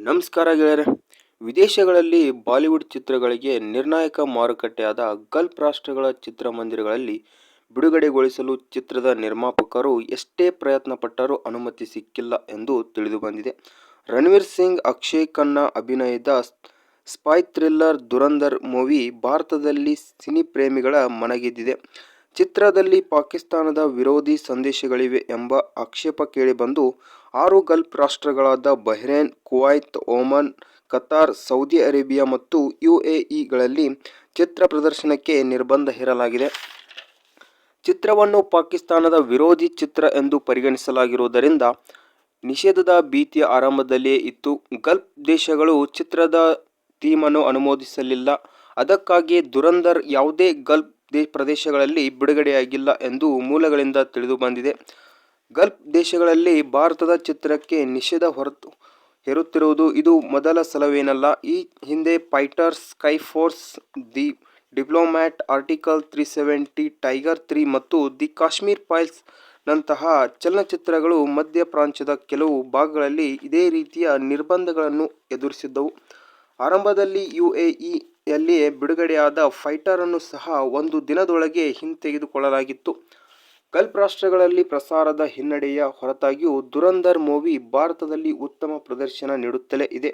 ನಮಸ್ಕಾರ ಗೆಳೆಯರೆ. ವಿದೇಶಗಳಲ್ಲಿ ಬಾಲಿವುಡ್ ಚಿತ್ರಗಳಿಗೆ ನಿರ್ಣಾಯಕ ಮಾರುಕಟ್ಟೆಯಾದ ಗಲ್ಫ್ ರಾಷ್ಟ್ರಗಳ ಚಿತ್ರಮಂದಿರಗಳಲ್ಲಿ ಬಿಡುಗಡೆಗೊಳಿಸಲು ಚಿತ್ರದ ನಿರ್ಮಾಪಕರು ಎಷ್ಟೇ ಪ್ರಯತ್ನ ಪಟ್ಟರೂ ಅನುಮತಿ ಸಿಕ್ಕಿಲ್ಲ ಎಂದು ತಿಳಿದುಬಂದಿದೆ. ರಣವೀರ್ ಸಿಂಗ್, ಅಕ್ಷಯ್ ಖನ್ನಾ ಅಭಿನಯದ ಸ್ಪೈ ಥ್ರಿಲ್ಲರ್ ದುರಂಧರ್ ಮೂವಿ ಭಾರತದಲ್ಲಿ ಸಿನಿಪ್ರೇಮಿಗಳ ಮನಗೆದ್ದಿದೆ. ಚಿತ್ರದಲ್ಲಿ ಪಾಕಿಸ್ತಾನದ ವಿರೋಧಿ ಸಂದೇಶಗಳಿವೆ ಎಂಬ ಆಕ್ಷೇಪ ಕೇಳಿಬಂದು 6 ಗಲ್ಫ್ ರಾಷ್ಟ್ರಗಳಾದ Bahrain, Kuwait, Oman, Qatar, Saudi Arabia ಮತ್ತು ಯುಎಇಗಳಲ್ಲಿ ಚಿತ್ರ ಪ್ರದರ್ಶನಕ್ಕೆ ನಿರ್ಬಂಧ ಹೇರಲಾಗಿದೆ. ಚಿತ್ರವನ್ನು ಪಾಕಿಸ್ತಾನದ ವಿರೋಧಿ ಚಿತ್ರ ಎಂದು ಪರಿಗಣಿಸಲಾಗಿರುವುದರಿಂದ ನಿಷೇಧದ ಭೀತಿ ಆರಂಭದಲ್ಲಿಯೇ ಇತ್ತು. ಗಲ್ಫ್ ದೇಶಗಳು ಚಿತ್ರದ ಥೀಮನ್ನು ಅನುಮೋದಿಸಲಿಲ್ಲ. ಅದಕ್ಕಾಗಿಯೇ ದುರಂಧರ್ ಯಾವುದೇ ಗಲ್ಫ್ ಪ್ರದೇಶಗಳಲ್ಲಿ ಬಿಡುಗಡೆಯಾಗಿಲ್ಲ ಎಂದು ಮೂಲಗಳಿಂದ ತಿಳಿದುಬಂದಿದೆ. ಗಲ್ಫ್ ದೇಶಗಳಲ್ಲಿ ಭಾರತದ ಚಿತ್ರಕ್ಕೆ ನಿಷೇಧ ಹೇರುತ್ತಿರುವುದು ಇದು ಮೊದಲ ಸಲವೇನಲ್ಲ. ಈ ಹಿಂದೆ Fighter, Sky Force, The Diplomat, Article 370, Tiger 3 ಮತ್ತು ದಿ ಕಾಶ್ಮೀರ್ ಫೈಲ್ಸ್ ನಂತಹ ಚಲನಚಿತ್ರಗಳು ಮಧ್ಯ ಪ್ರಾಚ್ಯದ ಕೆಲವು ಭಾಗಗಳಲ್ಲಿ ಇದೇ ರೀತಿಯ ನಿರ್ಬಂಧಗಳನ್ನು ಎದುರಿಸಿದ್ದವು. ಆರಂಭದಲ್ಲಿ ಯುಎಇಯಲ್ಲಿ ಬಿಡುಗಡೆಯಾದ ಫೈಟರ್ ಅನ್ನು ಸಹ ಒಂದು ದಿನದೊಳಗೆ ಹಿಂತೆಗೆದುಕೊಳ್ಳಲಾಗಿತ್ತು. ಗಲ್ಫ್ ರಾಷ್ಟ್ರಗಳಲ್ಲಿ ಪ್ರಸಾರದ ಹಿನ್ನಡೆಯ ಹೊರತಾಗಿಯೂ ದುರಂಧರ್ ಮೂವಿ ಭಾರತದಲ್ಲಿ ಉತ್ತಮ ಪ್ರದರ್ಶನ ನೀಡುತ್ತಲೇ ಇದೆ.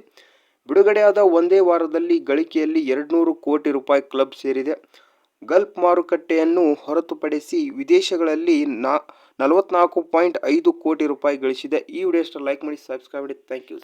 ಬಿಡುಗಡೆಯಾದ ಒಂದೇ ವಾರದಲ್ಲಿ ಗಳಿಕೆಯಲ್ಲಿ 200 ಕೋಟಿ ರೂಪಾಯಿ ಕ್ಲಬ್ ಸೇರಿದೆ. ಗಲ್ಫ್ ಮಾರುಕಟ್ಟೆಯನ್ನು ಹೊರತುಪಡಿಸಿ ವಿದೇಶಗಳಲ್ಲಿ 44.5 ಕೋಟಿ ರೂಪಾಯಿ ಗಳಿಸಿದೆ. ಈ ವಿಡಿಯೋ ಇಷ್ಟ ಲೈಕ್ ಮಾಡಿ, ಸಬ್ಸ್ಕ್ರೈಬ್ ಮಾಡಿ. Thank you.